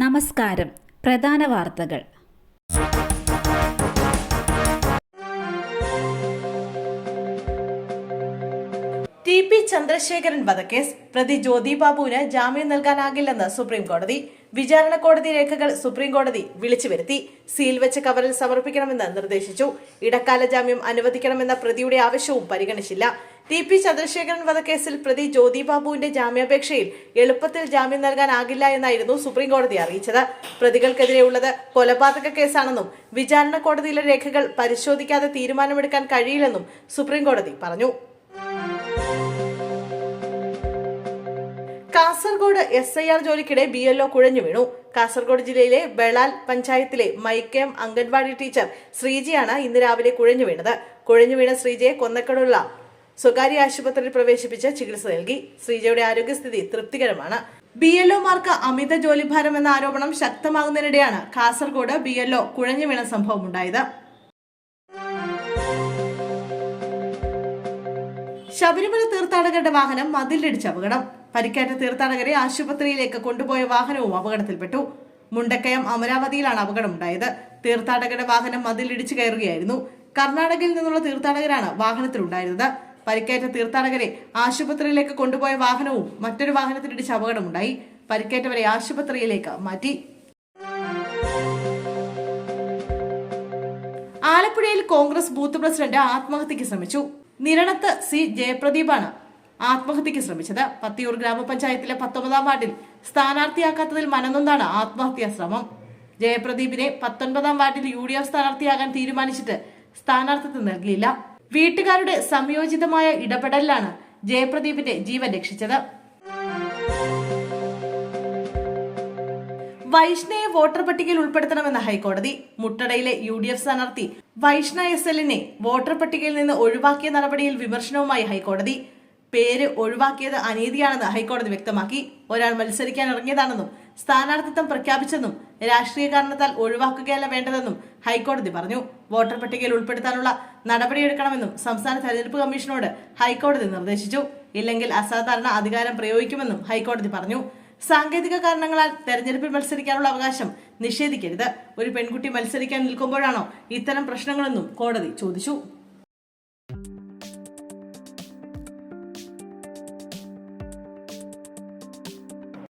നമസ്കാരം. പ്രധാന വാർത്തകൾ. ടി.പി. ചന്ദ്രശേഖരൻ വധക്കേസ് പ്രതി ജ്യോതി ബാബുവിന് ജാമ്യം നൽകാനാകില്ലെന്ന് സുപ്രീം കോടതി. വിചാരണ കോടതി രേഖകൾ സുപ്രീം കോടതി വിളിച്ചു വരുത്തി. സീൽ വെച്ച കവറിൽ സമർപ്പിക്കണമെന്ന് നിർദ്ദേശിച്ചു. ഇടക്കാല ജാമ്യം അനുവദിക്കണമെന്ന പ്രതിയുടെ ആവശ്യവും പരിഗണിച്ചില്ല. ടി.പി. ചന്ദ്രശേഖരൻ വധക്കേസിൽ പ്രതി ജ്യോതി ബാബുവിന്റെ ജാമ്യാപേക്ഷയിൽ എളുപ്പത്തിൽ ജാമ്യം നൽകാനാകില്ല എന്നായിരുന്നു സുപ്രീം കോടതി അറിയിച്ചത്. പ്രതികൾക്കെതിരെയുള്ളത് കൊലപാതക കേസാണെന്നും വിചാരണ കോടതിയിലെ രേഖകൾ പരിശോധിക്കാതെ തീരുമാനമെടുക്കാൻ കഴിയില്ലെന്നും സുപ്രീം കോടതി പറഞ്ഞു. കാസർഗോഡ് SIR ജോലിക്കിടെ BLO കുഴഞ്ഞു വീണു. കാസർഗോഡ് ജില്ലയിലെ ബളാൽ പഞ്ചായത്തിലെ മൈക്കേം അംഗൻവാടി ടീച്ചർ ശ്രീജയാണ് ഇന്ന് രാവിലെ കുഴഞ്ഞു വീണത്. കുഴഞ്ഞു വീണ ശ്രീജയെ കൊന്നക്കടുള്ള സ്വകാര്യ ആശുപത്രിയിൽ പ്രവേശിപ്പിച്ച് ചികിത്സ നൽകി. ശ്രീജയുടെ ആരോഗ്യസ്ഥിതി തൃപ്തികരമാണ്. BLOമാർക്ക് അമിത ജോലിഭാരം എന്ന ആരോപണം ശക്തമാകുന്നതിനിടെയാണ് കാസർഗോഡ് BLO കുഴഞ്ഞു വീണ സംഭവം ഉണ്ടായത്. ശബരിമല തീർത്ഥാടകരുടെ വാഹനം മതിലിടിച്ച് അപകടം. പരിക്കേറ്റ തീർത്ഥാടകരെ ആശുപത്രിയിലേക്ക് കൊണ്ടുപോയ വാഹനവും അപകടത്തിൽപ്പെട്ടു. മുണ്ടക്കയം അമരാവതിയിലാണ് അപകടമുണ്ടായത്. തീർത്ഥാടകരുടെ വാഹനം മതിലിടിച്ചു കയറുകയായിരുന്നു. കർണാടകയിൽ നിന്നുള്ള തീർത്ഥാടകരാണ് വാഹനത്തിലുണ്ടായിരുന്നത്. പരിക്കേറ്റ തീർത്ഥാടകരെ ആശുപത്രിയിലേക്ക് കൊണ്ടുപോയ വാഹനവും മറ്റൊരു വാഹനത്തിലിടിച്ച് അപകടമുണ്ടായി. പരിക്കേറ്റവരെ ആശുപത്രിയിലേക്ക് മാറ്റി. ആലപ്പുഴയിൽ കോൺഗ്രസ് ബൂത്ത് പ്രസിഡന്റ് ആത്മഹത്യക്ക് ശ്രമിച്ചു. നിരണത്ത് C. ജയപ്രദീപാണ് ആത്മഹത്യക്ക് ശ്രമിച്ചത്. പത്തിയൂർ ഗ്രാമപഞ്ചായത്തിലെ 19-ാം വാർഡിൽ സ്ഥാനാർത്ഥിയാക്കാത്തതിൽ മനനൊന്താണ് ആത്മഹത്യാ ശ്രമം. ജയപ്രദീപിനെ 19-ാം വാർഡിൽ UDF സ്ഥാനാർത്ഥിയാകാൻ തീരുമാനിച്ചിട്ട് സ്ഥാനാർത്ഥിത്വം നൽകിയില്ല. വീട്ടുകാരുടെ സംയോജിതമായ ഇടപെടലിലാണ് ജയപ്രദീപിന്റെ ജീവൻ രക്ഷിച്ചത്. വൈഷ്ണയെ വോട്ടർ പട്ടികയിൽ ഉൾപ്പെടുത്തണമെന്ന ഹൈക്കോടതി. മുട്ടടയിലെ UDF സ്ഥാനാർത്ഥി വൈഷ്ണ SLനെ വോട്ടർ പട്ടികയിൽ നിന്ന് ഒഴിവാക്കിയ നടപടിയിൽ വിമർശനവുമായി ഹൈക്കോടതി. പേര് ഒഴിവാക്കിയത് അനീതിയാണെന്ന് ഹൈക്കോടതി വ്യക്തമാക്കി. ഒരാൾ മത്സരിക്കാൻ ഇറങ്ങിയതാണെന്നും സ്ഥാനാർത്ഥിത്വം പ്രഖ്യാപിച്ചെന്നും രാഷ്ട്രീയ കാരണത്താൽ ഒഴിവാക്കുകയല്ല വേണ്ടതെന്നും ഹൈക്കോടതി പറഞ്ഞു. വോട്ടർ പട്ടികയിൽ ഉൾപ്പെടുത്താനുള്ള നടപടിയെടുക്കണമെന്നും സംസ്ഥാന തെരഞ്ഞെടുപ്പ് കമ്മീഷനോട് ഹൈക്കോടതി നിർദ്ദേശിച്ചു. ഇല്ലെങ്കിൽ അസാധാരണ അധികാരം പ്രയോഗിക്കുമെന്നും ഹൈക്കോടതി പറഞ്ഞു. സാങ്കേതിക കാരണങ്ങളാൽ തെരഞ്ഞെടുപ്പിൽ മത്സരിക്കാനുള്ള അവകാശം നിഷേധിക്കരുത്. ഒരു പെൺകുട്ടി മത്സരിക്കാൻ നിൽക്കുമ്പോഴാണോ ഇത്തരം പ്രശ്നങ്ങളെന്നും കോടതി ചോദിച്ചു.